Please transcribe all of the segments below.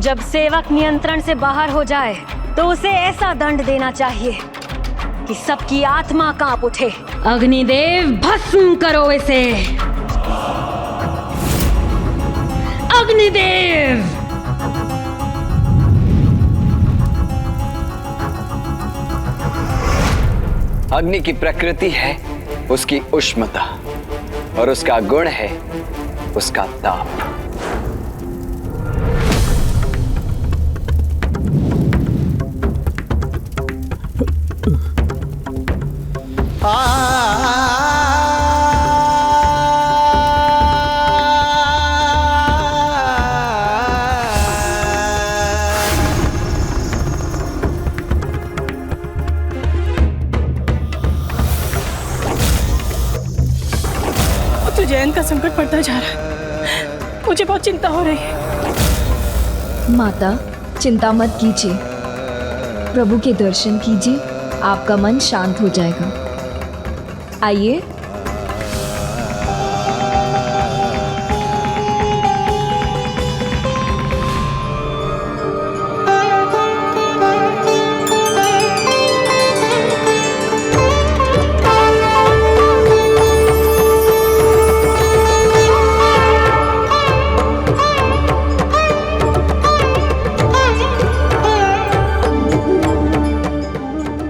जब सेवक नियंत्रण से बाहर हो जाए तो उसे ऐसा दंड देना चाहिए कि सबकी आत्मा कांप उठे। अग्निदेव, भस्म करो इसे। अग्निदेव! अग्नि की प्रकृति है उसकी उष्णता और उसका गुण है उसका ताप। जयंत का संकट बढ़ता जा रहा है, मुझे बहुत चिंता हो रही है। माता, चिंता मत कीजिए, प्रभु के दर्शन कीजिए, आपका मन शांत हो जाएगा। आइए।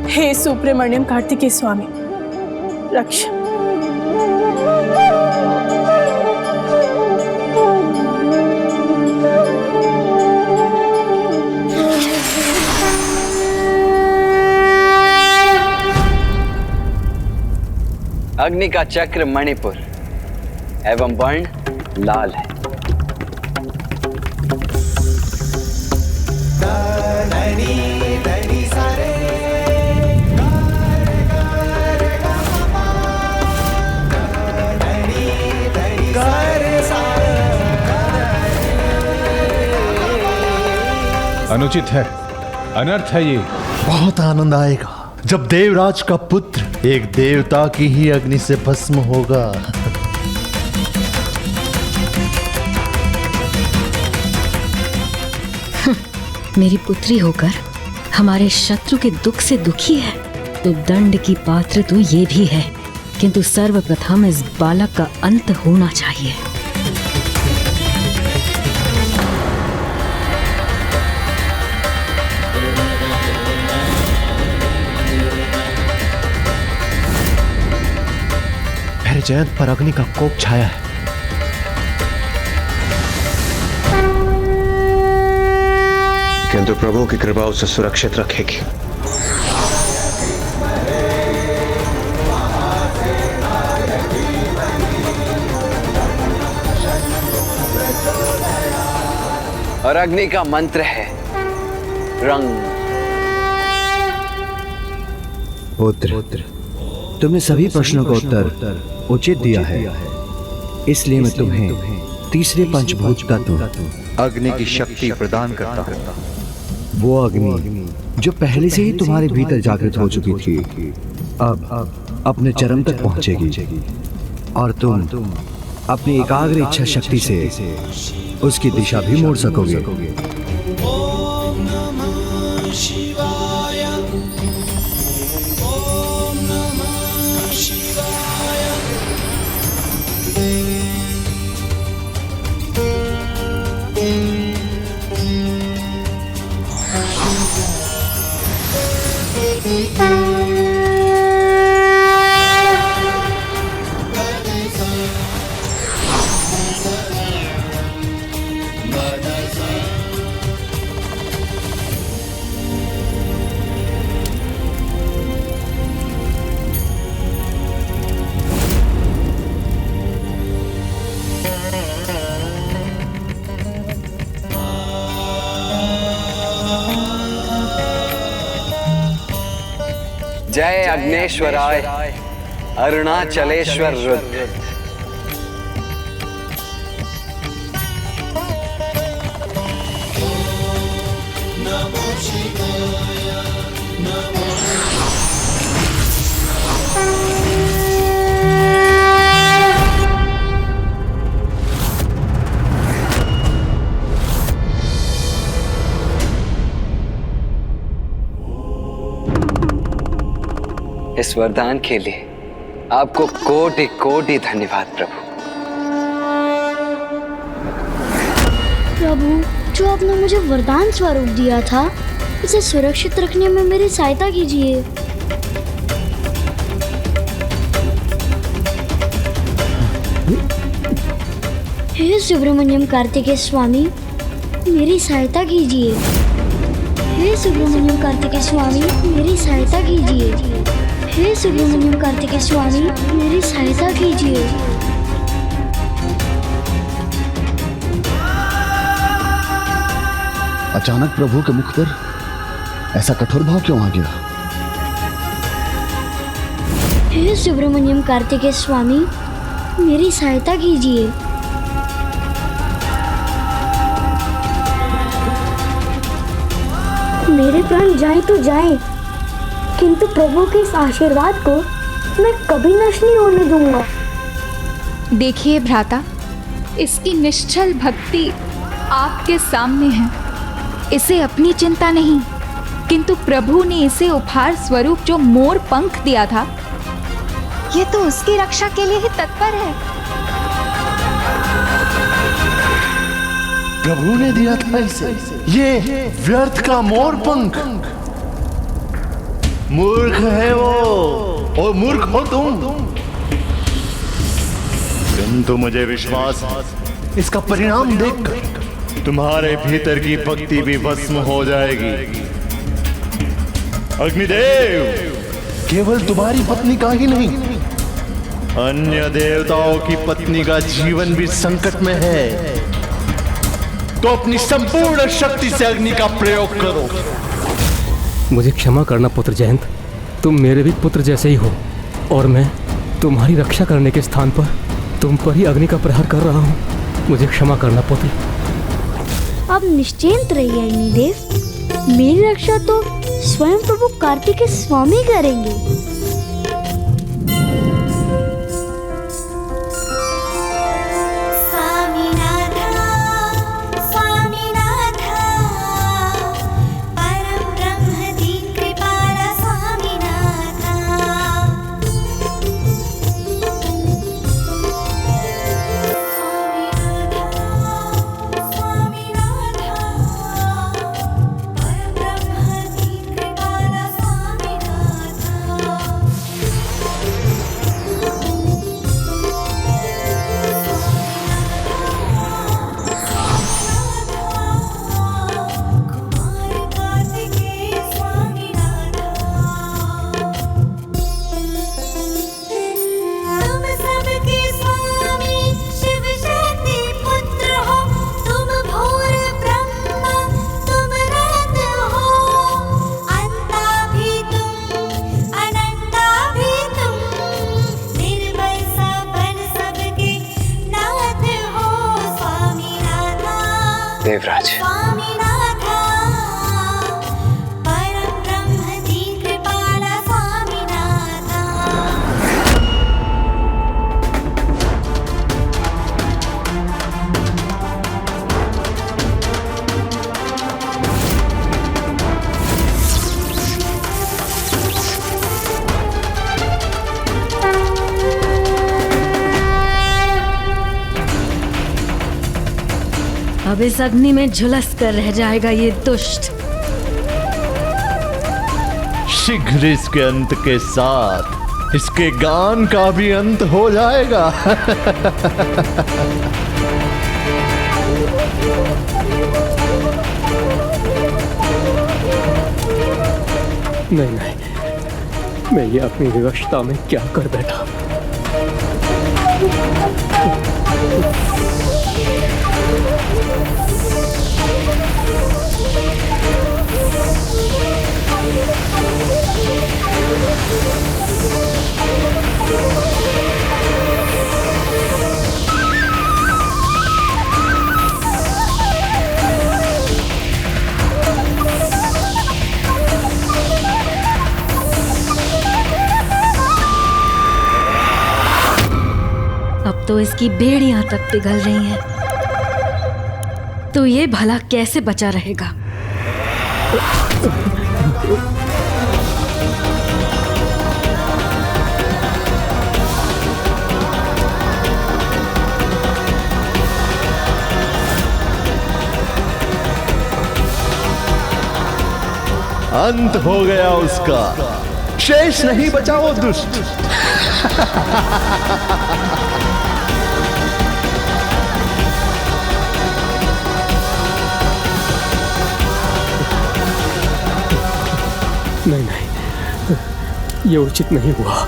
हे सुब्रमण्यम कार्तिकेय स्वामी, रक्ष। अग्नि का चक्र मणिपुर एवं वर्ण लाल है। अनुचित है, अनर्थ है ये। बहुत आनंद आएगा जब देवराज का पुत्र एक देवता की ही अग्नि से भस्म होगा। मेरी पुत्री होकर हमारे शत्रु के दुख से दुखी है तो दंड की पात्र तो ये भी है, किंतु सर्वप्रथम इस बालक का अंत होना चाहिए। मेरे जयंत पर अग्नि का कोप छाया है। किंतु प्रभु की कृपा उसे सुरक्षित रखेगी। और अग्नि का मंत्र है रंग। पुत्र, तुमने सभी प्रश्नों का उत्तर उचित दिया है, इसलिए मैं तुम्हें तीसरे पंचभूत तत्व अग्नि की शक्ति प्रदान करता हूं। वो अग्नि जो पहले से ही तुम्हारे भीतर जागृत हो चुकी थी, अब अपने चरम तक पहुंचेगी और तुम अपनी एकाग्र इच्छा शक्ति से उसकी दिशा भी मोड़ सकोगे। जय अग्नेश्वराय अरुणाचलेश्वर रुद्र। इस वरदान के लिए आपको कोटि कोटि धन्यवाद प्रभु। प्रभु, जो आपने मुझे वरदान स्वरूप दिया था, इसे सुरक्षित रखने में मेरी सहायता कीजिए। हे सुब्रमण्यम कार्तिकेय स्वामी, मेरी सहायता कीजिए। हे सुब्रमण्यम कार्तिकेय स्वामी, मेरी सहायता कीजिए। हे सुब्रमण्यम कार्तिकेय स्वामी, मेरी सहायता कीजिए। अचानक प्रभु के मुख पर ऐसा कठोर भाव क्यों आ गया? हे सुब्रमण्यम कार्तिकेय स्वामी, मेरी सहायता कीजिए। मेरे प्राण जाए तो जाए, किंतु प्रभु के इस आशीर्वाद को मैं कभी नष्ट नहीं होने दूंगा। देखिए भ्राता, इसकी निश्चल भक्ति आपके सामने है। इसे अपनी चिंता नहीं, किंतु प्रभु ने इसे उपहार स्वरूप जो मोर पंख दिया था, ये तो उसकी रक्षा के लिए ही तत्पर है। प्रभु ने दिया था इसे, ये व्यर्थ का मोर पंख। मूर्ख है वो और मूर्ख हो तुम। किंतु मुझे विश्वास है, इसका परिणाम देखकर तुम्हारे भीतर की भक्ति भी भस्म हो जाएगी। अग्निदेव केवल तुम्हारी पत्नी का ही नहीं, अन्य देवताओं की पत्नी का जीवन भी संकट में है। तो अपनी संपूर्ण शक्ति से अग्नि का प्रयोग करो। मुझे क्षमा करना पुत्र जयंत, तुम मेरे भी पुत्र जैसे ही हो और मैं तुम्हारी रक्षा करने के स्थान पर तुम पर ही अग्नि का प्रहार कर रहा हूँ। मुझे क्षमा करना पुत्र। अब निश्चिंत रहिए अग्निदेव, मेरी रक्षा तो स्वयं प्रभु कार्तिकेय स्वामी करेंगे। देवराज, अब इस अग्नि में झुलस कर रह जाएगा ये दुष्ट। शीघ्र इसके अंत के साथ इसके गान का भी अंत हो जाएगा। नहीं नहीं, मैं ये अपनी विवशता में क्या कर बैठा। अब तो इसकी बेड़ियां तक पिघल रही हैं, तो ये भला कैसे बचा रहेगा? अंत हो गया उसका, शेष नहीं बचा वो दुष्ट। नहीं नहीं, ये उचित नहीं हुआ।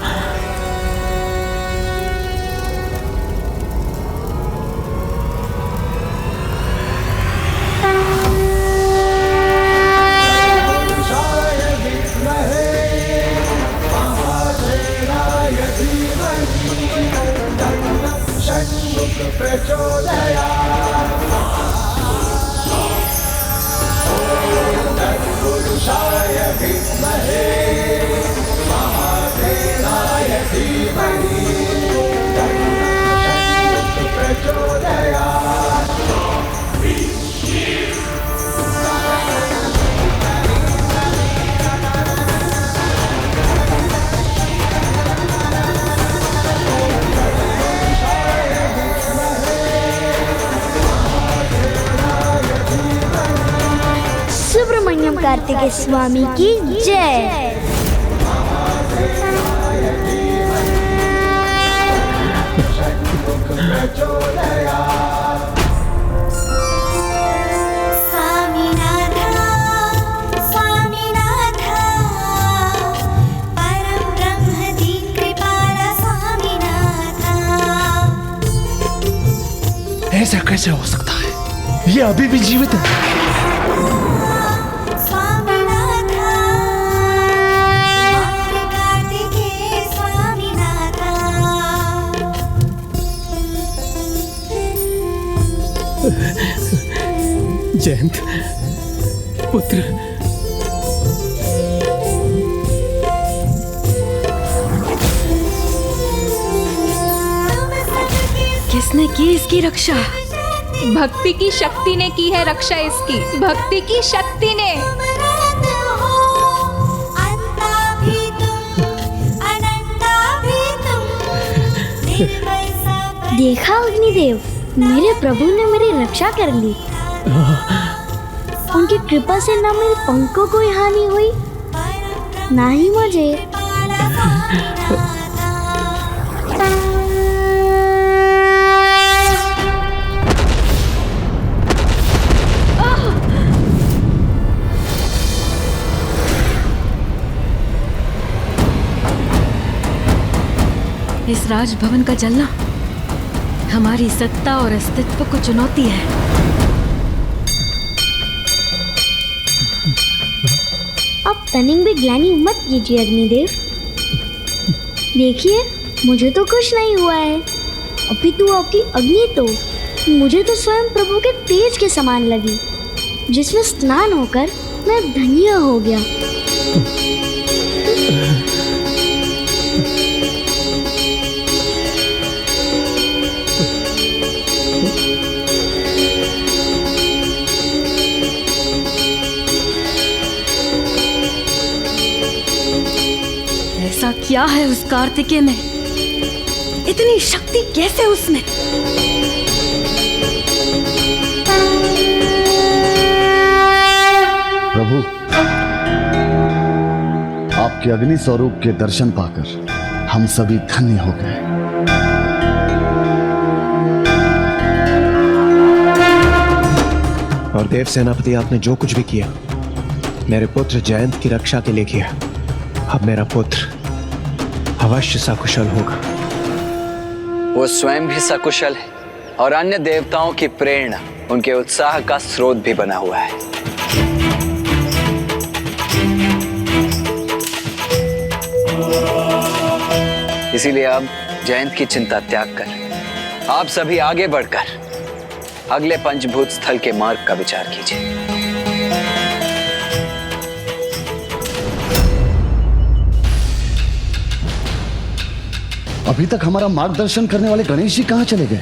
सुब्रमण्यम कार्तिकेय स्वामी की जय। ऐसा कैसे हो सकता है? ये अभी भी जीवित है। जयंत पुत्र, किसने की इसकी रक्षा? भक्ति की शक्ति ने की है रक्षा इसकी, भक्ति की शक्ति ने। देखा अग्निदेव, मेरे प्रभु ने मेरी रक्षा कर ली। उनकी कृपा से ना मेरे पंखों को हानि हुई, ना ही मुझे। इस राजभवन का जलना हमारी सत्ता और अस्तित्व को चुनौती है। अब तनिक भी ग्लानि मत कीजिए अग्निदेव। देखिए, मुझे तो कुछ नहीं हुआ है। अभी तो आपकी अग्नि तो मुझे तो स्वयं प्रभु के तेज के समान लगी, जिसमें स्नान होकर मैं धन्य हो गया। ऐसा क्या है उस कार्तिकेय में? इतनी शक्ति कैसे उसमें? प्रभु, आपके अग्नि स्वरूप के दर्शन पाकर हम सभी धन्य हो गए। और देव सेनापति, आपने जो कुछ भी किया मेरे पुत्र जयंत की रक्षा के लिए किया। अब मेरा पुत्र अवश्य सकुशल होगा। वो स्वयं भी सकुशल है और अन्य देवताओं की प्रेरणा उनके उत्साह का स्रोत भी बना हुआ है। इसीलिए अब जयंत की चिंता त्याग कर आप सभी आगे बढ़कर अगले पंचभूत स्थल के मार्ग का विचार कीजिए। अभी तक हमारा मार्गदर्शन करने वाले गणेश जी कहां चले गए?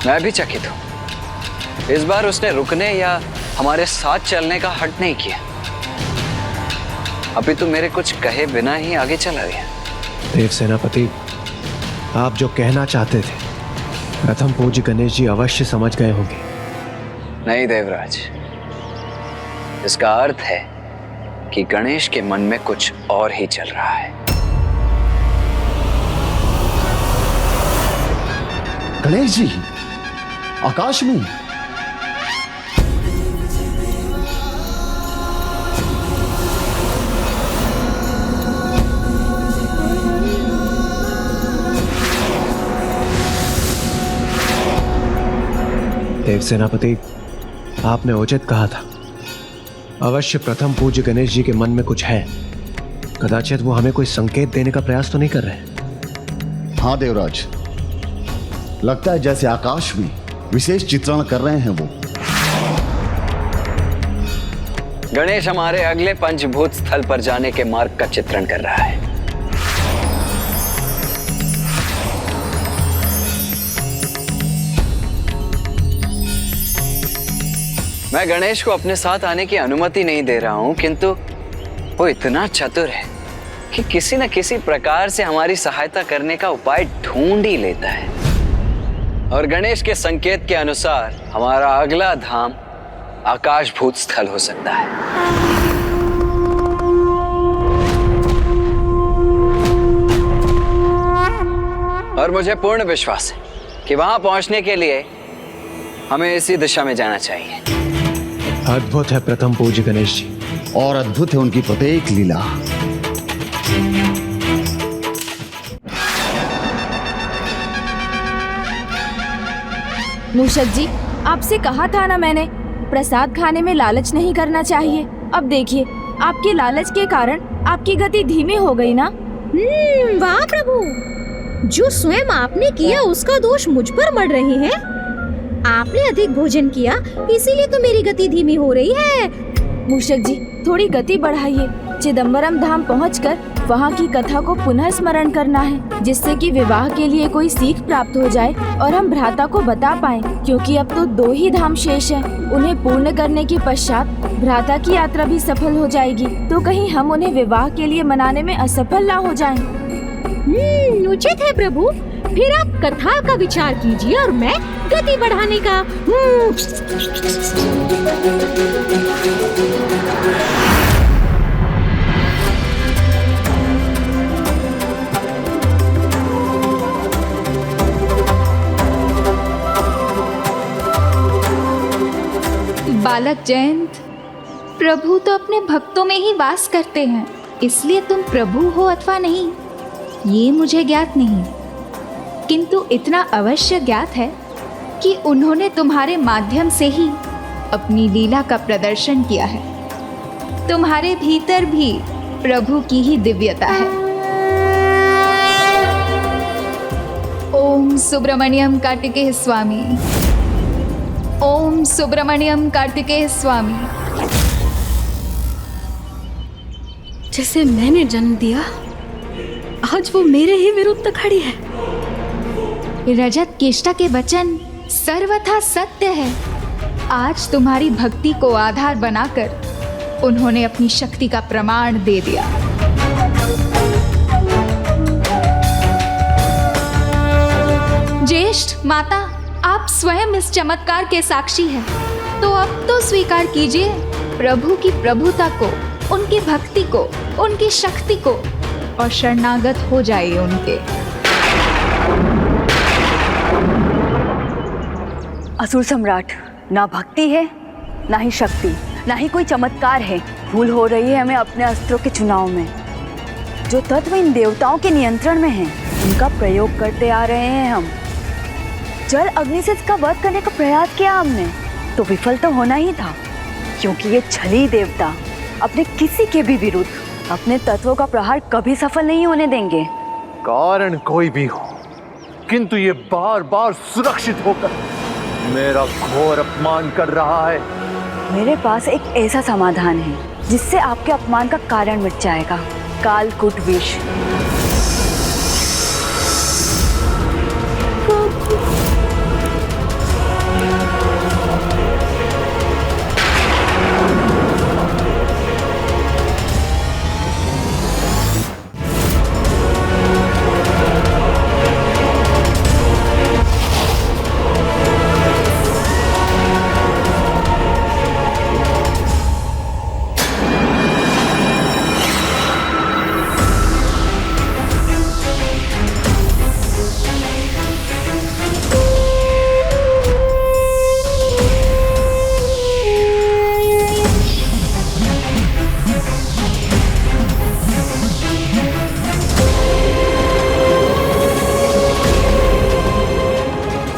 मैं भी चकित हूं। इस बार उसने रुकने या हमारे साथ चलने का हट नहीं किया। अभी तो मेरे कुछ कहे बिना ही आगे चला गया। देव सेनापति, आप जो कहना चाहते थे प्रथम पूज्य गणेश जी अवश्य समझ गए होंगे। नहीं देवराज, इसका अर्थ है कि गणेश के मन में कुछ और ही चल रहा है। गणेश जी, आकाश में देव सेनापति, आपने उचित कहा था। अवश्य प्रथम पूज्य गणेश जी के मन में कुछ है। कदाचित वो हमें कोई संकेत देने का प्रयास तो नहीं कर रहे। हाँ देवराज, लगता है जैसे आकाश में विशेष चित्रण कर रहे हैं वो। गणेश हमारे अगले पंचभूत स्थल पर जाने के मार्ग का चित्रण कर रहा है। मैं गणेश को अपने साथ आने की अनुमति नहीं दे रहा हूं, किंतु वो इतना चतुर है कि किसी न किसी प्रकार से हमारी सहायता करने का उपाय ढूंढ ही लेता है। और गणेश के संकेत के अनुसार हमारा अगला धाम आकाश भूत स्थल हो सकता है। और मुझे पूर्ण विश्वास है कि वहां पहुंचने के लिए हमें इसी दिशा में जाना चाहिए। अद्भुत है प्रथम पूज्य गणेश जी, और अद्भुत है उनकी प्रत्येक लीला। मूषक जी, आपसे कहा था ना मैंने, प्रसाद खाने में लालच नहीं करना चाहिए। अब देखिए, आपके लालच के कारण आपकी गति धीमी हो गई ना। वाह प्रभु, जो स्वयं आपने किया उसका दोष मुझ पर मढ़ रहे हैं। आपने अधिक भोजन किया, इसीलिए तो मेरी गति धीमी हो रही है। मूषक जी, थोड़ी गति बढ़ाइए। चिदंबरम धाम पहुंचकर वहां की कथा को पुनः स्मरण करना है, जिससे कि विवाह के लिए कोई सीख प्राप्त हो जाए और हम भ्राता को बता पाएं, क्योंकि अब तो 2 ही धाम शेष हैं। उन्हें पूर्ण करने के पश्चात भ्राता की यात्रा भी सफल हो जाएगी, तो कहीं हम उन्हें विवाह के लिए मनाने में असफल ना हो जाएं। उचित है प्रभु, फिर आप कथा का विचार कीजिए और मैं गति बढ़ाने का। बालक जयंत, प्रभु तो अपने भक्तों में ही वास करते हैं, इसलिए तुम प्रभु हो अथवा नहीं ये मुझे ज्ञात नहीं, किंतु इतना अवश्य ज्ञात है कि उन्होंने तुम्हारे माध्यम से ही अपनी लीला का प्रदर्शन किया है। तुम्हारे भीतर भी प्रभु की ही दिव्यता है। ओम सुब्रमण्यम कार्तिकेय स्वामी, ओम सुब्रमण्यम कार्तिकेय स्वामी। जिसे मैंने जन्म दिया, आज वो मेरे ही विरुद्ध खड़ी है। रजत केष्टा के वचन सर्वथा सत्य है। आज तुम्हारी भक्ति को आधार बनाकर उन्होंने अपनी शक्ति का प्रमाण दे दिया। ज्येष्ठ माता, आप स्वयं इस चमत्कार के साक्षी हैं, तो अब तो स्वीकार कीजिए प्रभु की प्रभुता को, उनकी भक्ति को, उनकी शक्ति को, और शरणागत हो जाइए उनके। असुर सम्राट, ना भक्ति है, ना ही शक्ति, ना ही कोई चमत्कार है। भूल हो रही है हमें अपने अस्त्रों के चुनाव में। जो तत्व इन देवताओं के नियंत्रण में हैं, उनका प्रयोग करते आ रहे हैं हम। जल अग्नि से इसका वध करने का प्रयास किया हमने, तो विफल तो होना ही था, क्योंकि ये छली देवता अपने किसी के भी विरुद्ध अपने तत्वों का प्रहार कभी सफल नहीं होने देंगे। कारण कोई भी हो, किंतु ये बार बार सुरक्षित होकर मेरा घोर अपमान कर रहा है। मेरे पास एक ऐसा समाधान है जिससे आपके अपमान का कारण मिट जाएगा। कालकूट विष।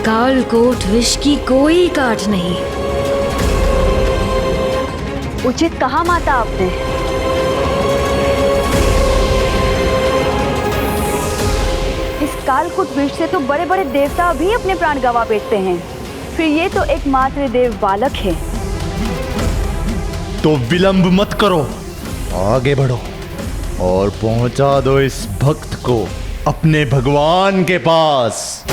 कालकोट विष की कोई काट नहीं। उचित कहा माता आपने। इस कालकूट विष से तो बड़े बड़े देवता भी अपने प्राण गंवा बैठते हैं, फिर ये तो एकमात्र देव बालक है। तो विलंब मत करो, आगे बढ़ो और पहुंचा दो इस भक्त को अपने भगवान के पास।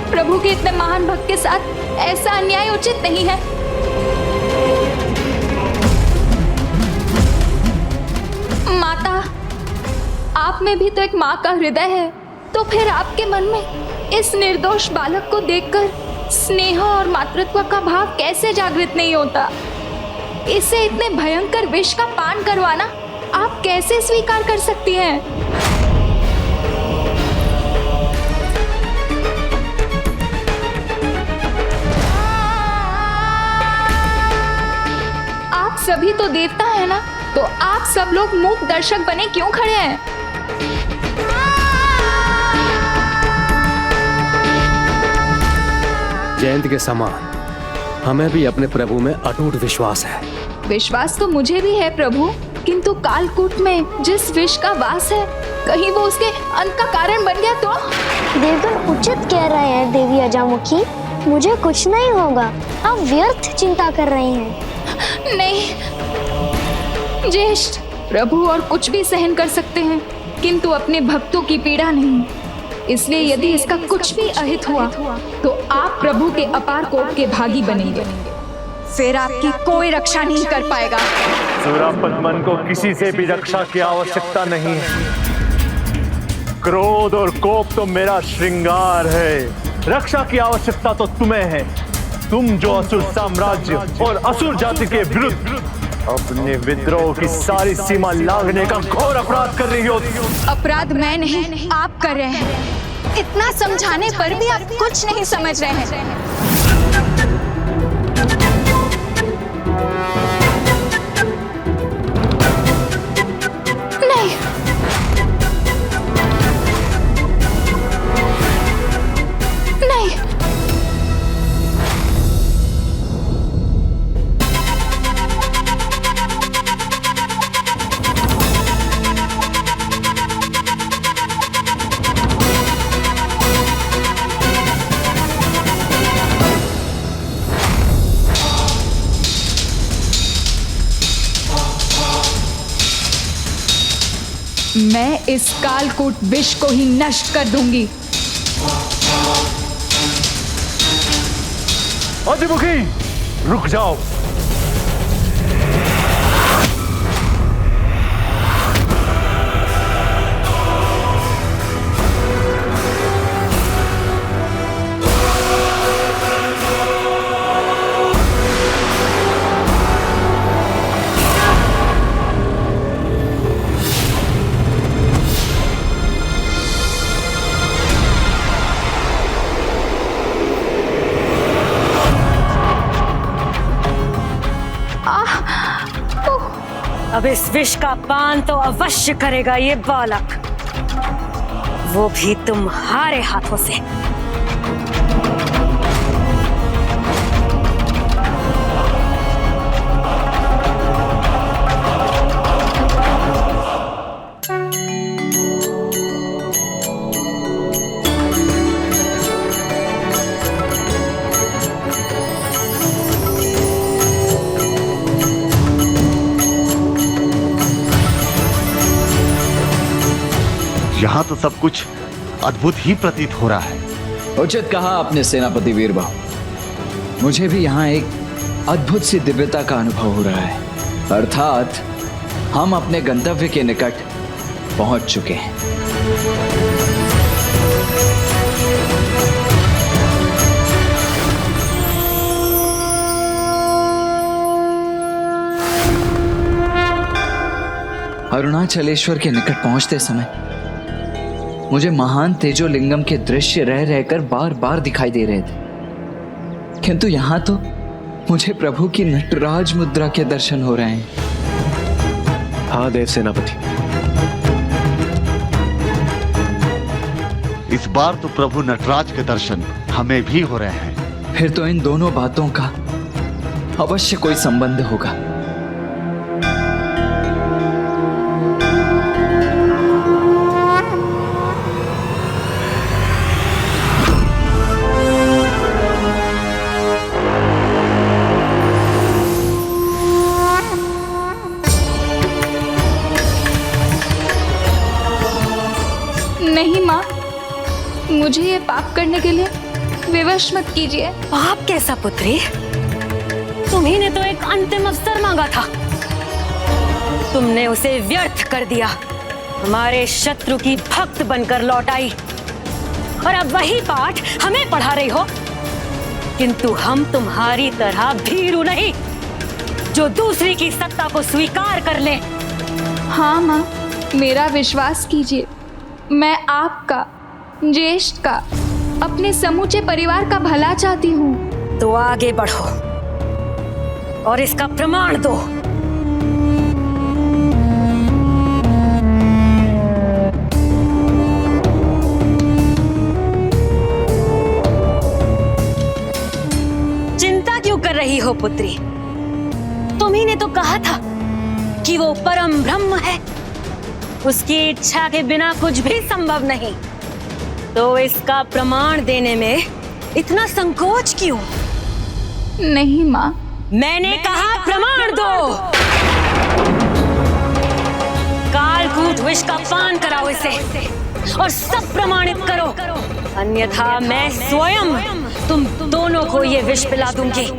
प्रभु के इतने महान भक्त के साथ ऐसा अन्याय उचित नहीं है। माता, आप में भी तो एक माँ का हृदय है, तो फिर आपके मन में इस निर्दोष बालक को देखकर स्नेह और मातृत्व का भाव कैसे जागृत नहीं होता? इसे इतने भयंकर विष का पान करवाना आप कैसे स्वीकार कर सकती हैं? आप सभी तो देवता है ना, तो आप सब लोग मूक दर्शक बने क्यों खड़े हैं? जयंत के समान हमें भी अपने प्रभु में अटूट विश्वास है। विश्वास तो मुझे भी है प्रभु, किंतु कालकूट में जिस विष का वास है, कहीं वो उसके अंत का कारण बन गया तो? देवगण उचित कह रहे हैं देवी अजामुखी, मुझे कुछ नहीं होगा, आप व्यर्थ चिंता कर रहे हैं। नहीं ज्येष्ठ, प्रभु और कुछ भी सहन कर सकते हैं, किंतु अपने भक्तों की पीड़ा नहीं। इसलिए यदि इसका कुछ भी अहित हुआ तो आप प्रभु के अपार कोप के भागी बनेंगे, फिर आपकी कोई रक्षा नहीं कर पाएगा। सुरापद्मन को किसी से भी रक्षा की आवश्यकता नहीं है। क्रोध और कोप तो मेरा श्रृंगार है, रक्षा की आवश्यकता तो तुम्हें है। तुम जो असुर साम्राज्य और असुर जाति के विरुद्ध अपने विद्रोह की सारी सीमा लांघने का घोर अपराध कर रही हो। अपराध मैं नहीं, आप कर रहे हैं। इतना समझाने पर भी आप कुछ नहीं समझ रहे हैं। नहीं, नहीं, मैं इस कालकूट विष को ही नष्ट कर दूंगी। अतिमुखी, रुक जाओ। अब इस विष का पान तो अवश्य करेगा ये बालक, वो भी तुम्हारे हाथों से। यहाँ तो सब कुछ अद्भुत ही प्रतीत हो रहा है। उचित कहा आपने सेनापति वीरबाहु। मुझे भी यहाँ एक अद्भुत सी दिव्यता का अनुभव हो रहा है, अर्थात हम अपने गंतव्य के निकट पहुंच चुके हैं। अरुणाचलेश्वर के निकट पहुंचते समय मुझे महान तेजोलिंगम के दृश्य रह रहकर बार बार दिखाई दे रहे थे, किंतु यहां तो मुझे प्रभु की नटराज मुद्रा के दर्शन हो रहे हैं। हाँ देव सेनापति, इस बार तो प्रभु नटराज के दर्शन हमें भी हो रहे हैं। फिर तो इन दोनों बातों का अवश्य कोई संबंध होगा। नहीं माँ, मुझे ये पाप करने के लिए विवश मत कीजिए। पाप कैसा पुत्री? तुम्ही ने तो एक अंतिम अवसर मांगा था, तुमने उसे व्यर्थ कर दिया। हमारे शत्रु की भक्त बनकर लौट आई और अब वही पाठ हमें पढ़ा रही हो। किंतु हम तुम्हारी तरह भीरू नहीं जो दूसरी की सत्ता को स्वीकार कर ले। हाँ माँ, मेरा विश्वास कीजिए, मैं आपका, ज्येष्ठ का, अपने समूचे परिवार का भला चाहती हूँ। तो आगे बढ़ो और इसका प्रमाण दो। चिंता क्यों कर रही हो पुत्री? तुम्ही ने तो कहा था कि वो परम ब्रह्म है, उसकी इच्छा के बिना कुछ भी संभव नहीं। तो इसका प्रमाण देने में इतना संकोच क्यों? नहीं माँ, मैंने कहा प्रमाण दो। कालकूट विष का पान कराओ इसे और सब प्रमाणित करो, अन्यथा मैं स्वयं तुम दोनों को ये विष पिला दूंगी।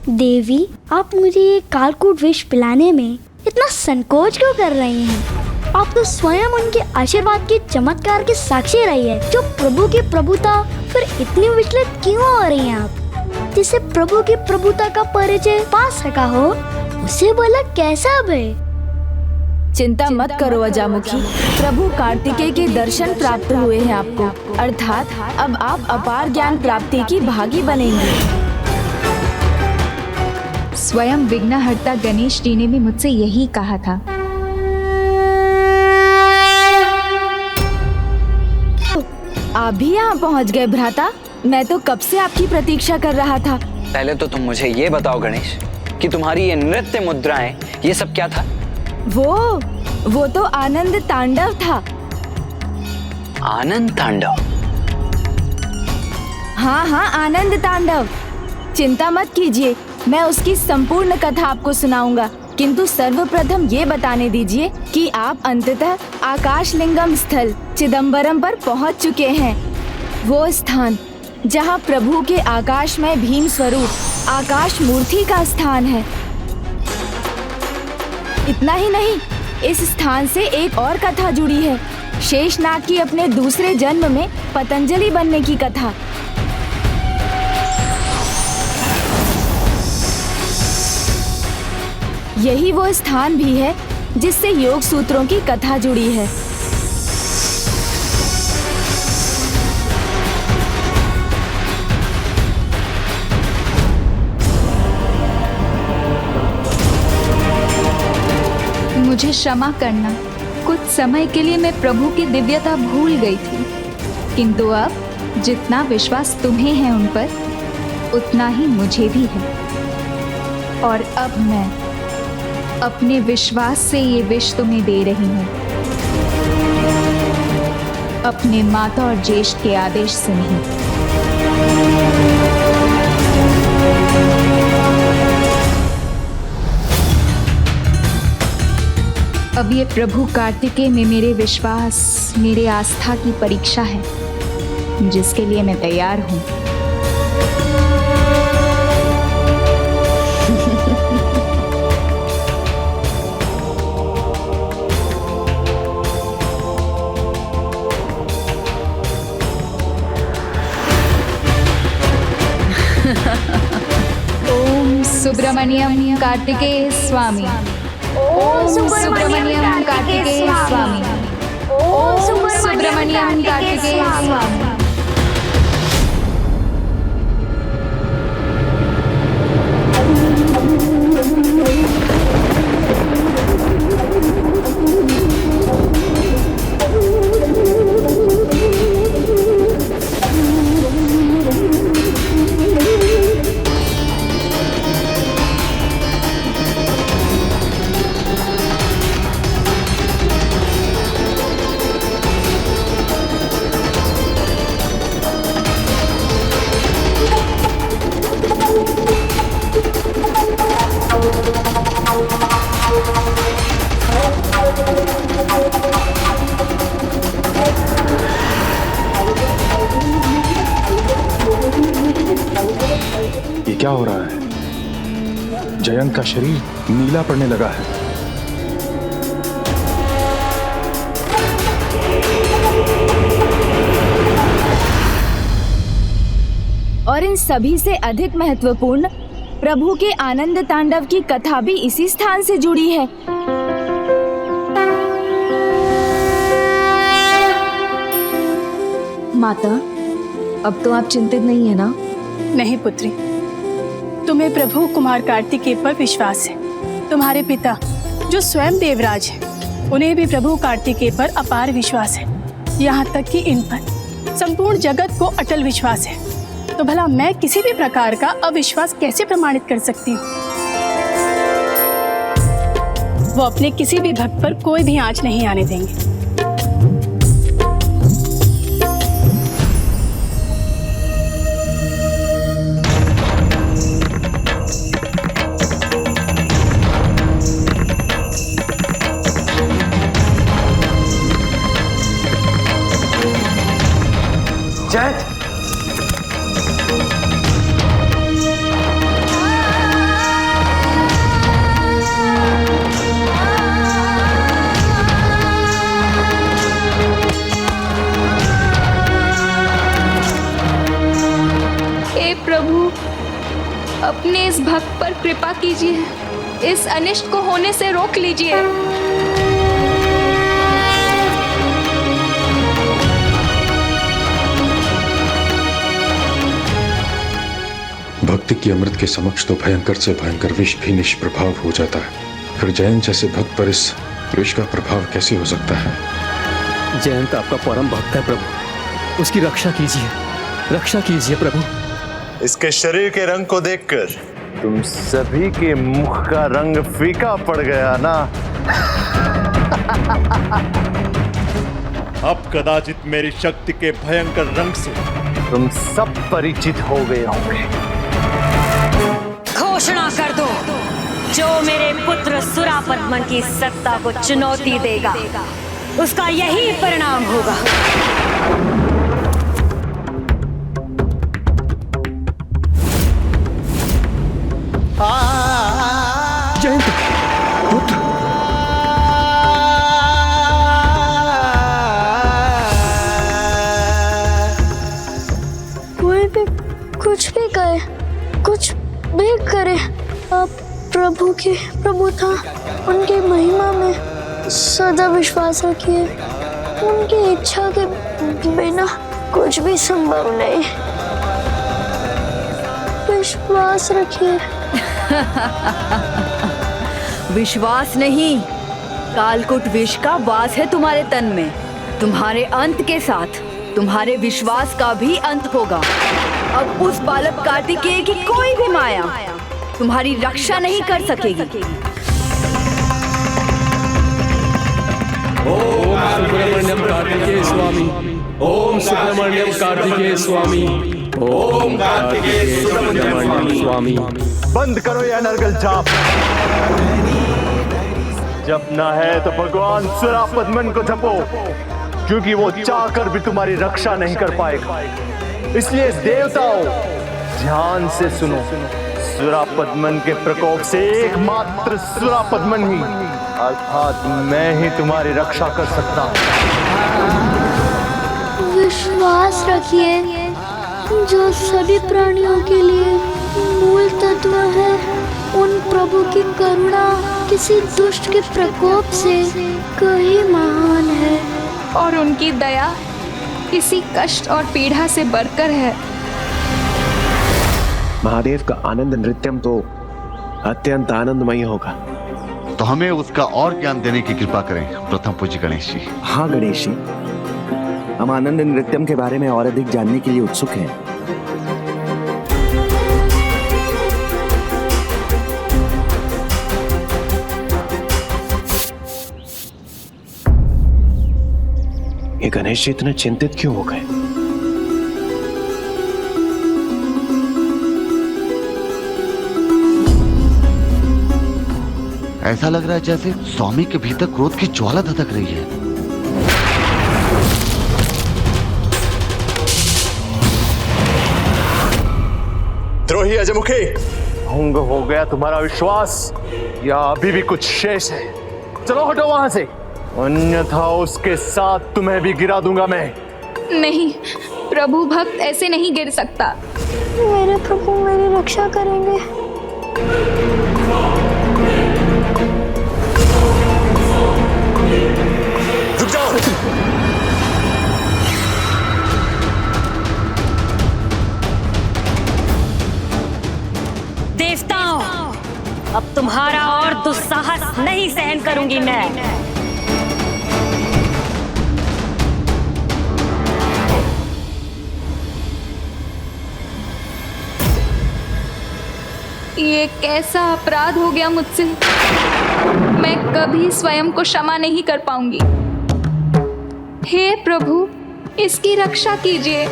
देवी, आप मुझे ये कालकूट विष पिलाने में इतना संकोच क्यों कर रही हैं? आप तो स्वयं उनके आशीर्वाद के चमत्कार के साक्षी रही है। जो प्रभु की प्रभुता फिर इतनी विचलित क्यों हो रही हैं आप? जिसे प्रभु की प्रभुता का परिचय पा सका हो, उसे बोला कैसा भय? चिंता मत करो अजामुखी, प्रभु कार्तिकेय के दर्शन प्राप्त हुए हैं आपको, अर्थात अब आप अपार ज्ञान प्राप्ति की भागी बनेंगे। स्वयं विघ्नहर्ता गणेश जी ने भी मुझसे यही कहा था। आप भी यहाँ पहुँच गए भ्राता? मैं तो कब से आपकी प्रतीक्षा कर रहा था। पहले तो तुम मुझे ये बताओ गणेश कि तुम्हारी ये नृत्य मुद्राएं, ये सब क्या था? वो तो आनंद तांडव था। आनंद तांडव? हाँ, आनंद तांडव। चिंता मत कीजिए, मैं उसकी संपूर्ण कथा आपको सुनाऊंगा, किंतु सर्वप्रथम ये बताने दीजिए कि आप अंततः आकाशलिंगम स्थल चिदंबरम पर पहुंच चुके हैं। वो स्थान जहां प्रभु के आकाशमय भीम स्वरूप आकाश मूर्ति का स्थान है। इतना ही नहीं, इस स्थान से एक और कथा जुड़ी है, शेषनाग की अपने दूसरे जन्म में पतंजलि बनने की कथा। यही वो स्थान भी है जिससे योग सूत्रों की कथा जुड़ी है। मुझे क्षमा करना, कुछ समय के लिए मैं प्रभु की दिव्यता भूल गई थी, किंतु अब जितना विश्वास तुम्हें है उन पर, उतना ही मुझे भी है। और अब मैं अपने विश्वास से ये विष तुम्हें दे रही हूँ, अपने माता और ज्येष्ठ के आदेश से नहीं। अब ये प्रभु कार्तिकेय में मेरे विश्वास, मेरे आस्था की परीक्षा है, जिसके लिए मैं तैयार हूँ। ओम सुब्रमण्यम कार्तिकेय स्वामी। ओम सुब्रमण्यम कार्तिकेय स्वामी। ओम सुब्रमण्यम कार्तिकेय स्वामी। ये क्या हो रहा है? जयंत का शरीर नीला पड़ने लगा है। और इन सभी से अधिक महत्वपूर्ण, प्रभु के आनंद तांडव की कथा भी इसी स्थान से जुड़ी है। माता, अब तो आप चिंतित नहीं है ना? नहीं पुत्री, तुम्हें प्रभु कुमार कार्तिकेय पर विश्वास है। तुम्हारे पिता जो स्वयं देवराज हैं, उन्हें भी प्रभु कार्तिकेय पर अपार विश्वास है। यहाँ तक कि इन पर संपूर्ण जगत को अटल विश्वास है। तो भला मैं किसी भी प्रकार का अविश्वास कैसे प्रमाणित कर सकती हूँ? वो अपने किसी भी भक्त पर कोई भी आंच नहीं आने देंगे। जयंत, हे प्रभु, अपने इस भक्त पर कृपा कीजिए, इस अनिष्ट को होने से रोक लीजिए। भक्ति की अमृत के समक्ष तो भयंकर से भयंकर विष भी निष्प्रभाव हो जाता है। फिर जयंत जैसे भक्त पर इस विष का प्रभाव कैसे हो सकता है? जयंत आपका परम भक्त है प्रभु, उसकी रक्षा कीजिए, रक्षा कीजिए प्रभु। इसके शरीर के रंग को देखकर तुम सभी के मुख का रंग फीका पड़ गया ना? अब कदाचित मेरी शक्ति के भयंकर रंग से तुम सब परिचित हो गए होंगे। घोषणा कर दो, जो मेरे पुत्र सुरापद्मन की सत्ता को चुनौती देगा, उसका यही परिणाम होगा। जयंत पुत्र, कोई भी कुछ भी कहे, कुछ भी करे, आप प्रभु की प्रभुता, उनकी महिमा में सदा विश्वास रखिए। उनकी इच्छा के बिना कुछ भी संभव नहीं। विश्वास रखिए। विश्वास नहीं, कालकूट विष का वास है तुम्हारे तन में। तुम्हारे अंत के साथ तुम्हारे विश्वास का भी अंत होगा। अब उस बालक कार्तिकेय की कोई भी माया तुम्हारी रक्षा नहीं कर सकेगी। ओम सुब्रमण्यम कार्तिकेय स्वामी। ओम सुब्रमण्यम कार्तिकेय स्वामी। ओम कार्तिकेय सुब्रमण्यम स्वामी। बंद करो यह नरगल जाप। जपना है तो भगवान सुरापद्मन को जपो, क्योंकि वो चाहकर भी तुम्हारी रक्षा नहीं कर पाएगा। इसलिए देवताओं, ध्यान से सुनो, सुरापद्मन के प्रकोप से एकमात्र सुरापद्मन ही अर्थात मैं ही तुम्हारी रक्षा कर सकता हूँ। विश्वास रखिए, जो सभी प्राणियों के लिए मूल तत्व है, उन प्रभु की करुणा किसी दुष्ट के प्रकोप से कहीं महान है, और उनकी दया किसी कष्ट और पीड़ा से बढ़कर है। महादेव का आनंद नृत्यम तो अत्यंत आनंदमयी होगा। तो हमें उसका और ज्ञान देने की कृपा करें प्रथम पूज्य गणेश जी। हाँ गणेश जी, हम आनंद नृत्यम के बारे में और अधिक जानने के लिए उत्सुक हैं। ये गणेश जी इतने चिंतित क्यों हो गए? ऐसा लग रहा है जैसे स्वामी के भीतर क्रोध की ज्वाला धधक रही है। द्रोही अजमुखी, भंग हो गया तुम्हारा विश्वास या अभी भी कुछ शेष है? चलो हटो वहां से, अन्यथा उसके साथ तुम्हें भी गिरा दूंगा मैं। नहीं, प्रभु भक्त ऐसे नहीं गिर सकता। मेरे प्रभु मेरी रक्षा करेंगे। रुक जाओ। देवताओं, अब तुम्हारा और दुस्साहस नहीं सहन करूंगी मैं। ये कैसा अपराध हो गया मुझसे? मैं कभी स्वयं को क्षमा नहीं कर पाऊंगी। हे प्रभु, इसकी रक्षा कीजिए,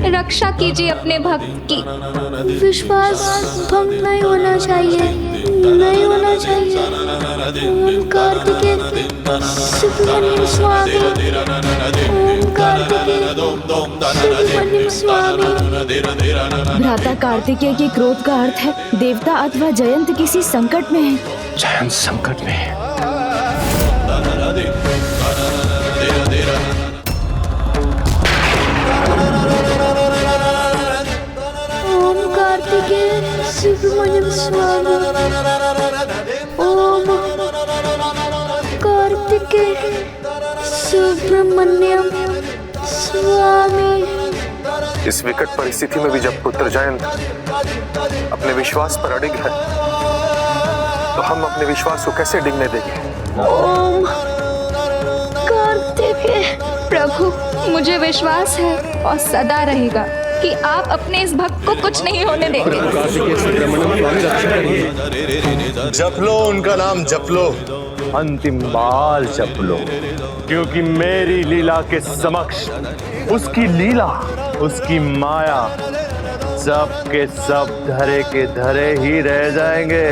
रक्षा कीजिए अपने भक्त की। विश्वास भंग नहीं होना चाहिए, नहीं होना चाहिए। ओम कार्तिकेय सुब्रमण्यम स्वामी, ओम कार्तिकेय सुब्रमण्यम स्वामी। भ्राता कार्तिकेय के क्रोध का अर्थ है देवता अथवा जयंत किसी संकट में है। जयंत संकट में है। ओम कार्तिकेय सुब्रमण्यम स्वामी, ओम कार्तिकेय सुब्रमण्यम स्वामी। इस विकट परिस्थिति में भी जब पुत्र जयंत अपने विश्वास पर अडिग है, तो हम अपने विश्वास को कैसे डिगने देंगे? ओम कार्तिकेय। प्रभु, मुझे विश्वास है और सदा रहेगा कि आप अपने इस भक्त को कुछ नहीं होने देंगे। जप लो उनका नाम, जप लो, अंतिम बार जप लो, क्योंकि मेरी लीला के समक्ष उसकी लीला, उसकी माया सब के सब धरे के धरे ही रह जाएंगे।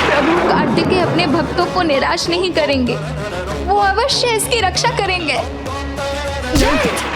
प्रभु कार्तिकेय अपने भक्तों को निराश नहीं करेंगे, वो अवश्य इसकी रक्षा करेंगे। जयंत,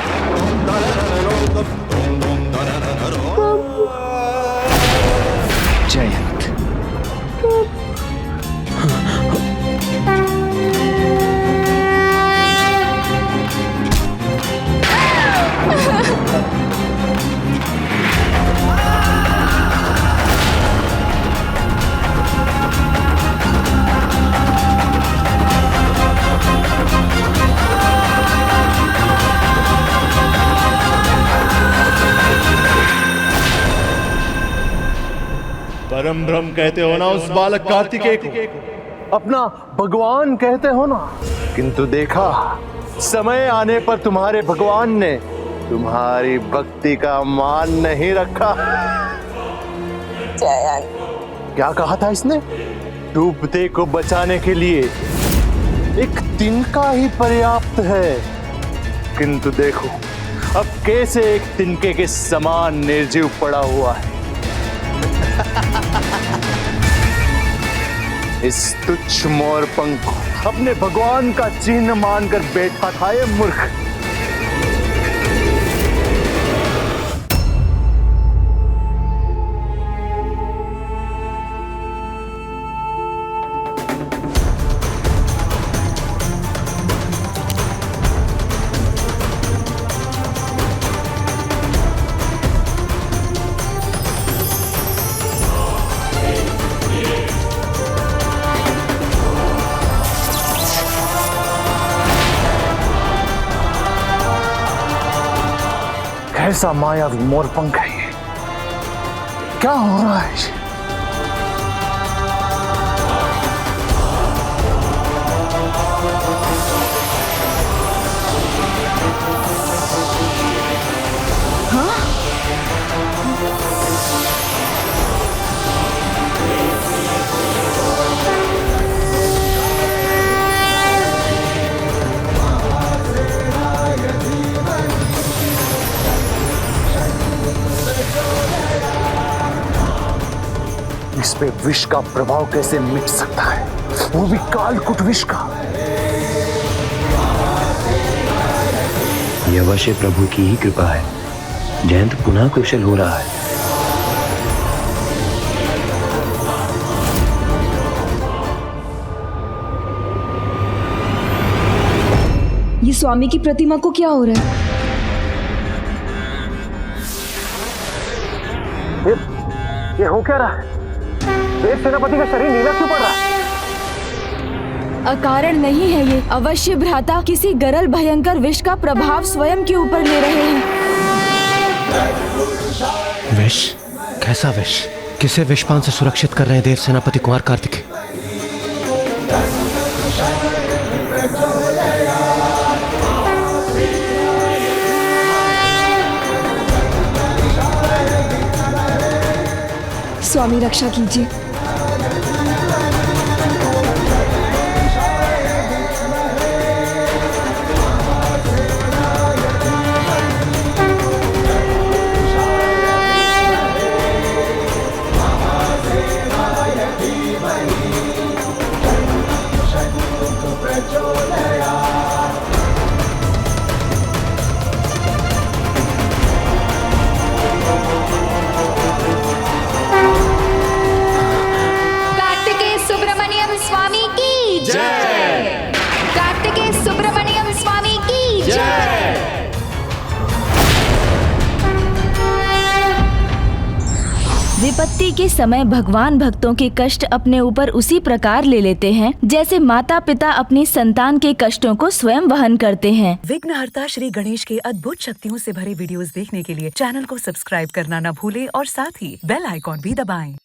परम ब्रह्म कहते हो ना उस बालक कार्तिकेय को, अपना भगवान कहते हो ना, किंतु देखा समय आने पर तुम्हारे भगवान ने तुम्हारी भक्ति का मान नहीं रखा। क्या कहा था इसने? डूबते को बचाने के लिए एक तिनका ही पर्याप्त है, किंतु देखो अब कैसे एक तिनके के समान निर्जीव पड़ा हुआ है। इस तुच्छ मोर पंख को अपने भगवान का चिन्ह मानकर बैठा था ये मूर्ख। कैसा मायावी मोरपंख है ये? क्या हो रहा है? इस पे विष का प्रभाव कैसे मिट सकता है, वो भी कालकुट विष का? यह अवश्य प्रभु की ही कृपा है। जयंत पुनः कुशल हो रहा है। ये स्वामी की प्रतिमा को क्या हो रहा है? ये हो क्या रहा है? देव सेनापति का शरीर नीला क्यों पड़ रहा है? अकारण नहीं है ये। अवश्य भ्राता किसी गरल भयंकर विष का प्रभाव स्वयं के ऊपर ले रहे हैं। विष? कैसा विष? किसे विषपान से सुरक्षित कर रहे हैं देव सेनापति कुमार कार्तिकेय? स्वामी रक्षा कीजिए। विपत्ति के समय भगवान भक्तों के कष्ट अपने ऊपर उसी प्रकार ले लेते हैं जैसे माता पिता अपनी संतान के कष्टों को स्वयं वहन करते हैं। विघ्नहर्ता श्री गणेश के अद्भुत शक्तियों से भरे वीडियोस देखने के लिए चैनल को सब्सक्राइब करना न भूलें और साथ ही बेल आइकॉन भी दबाएं।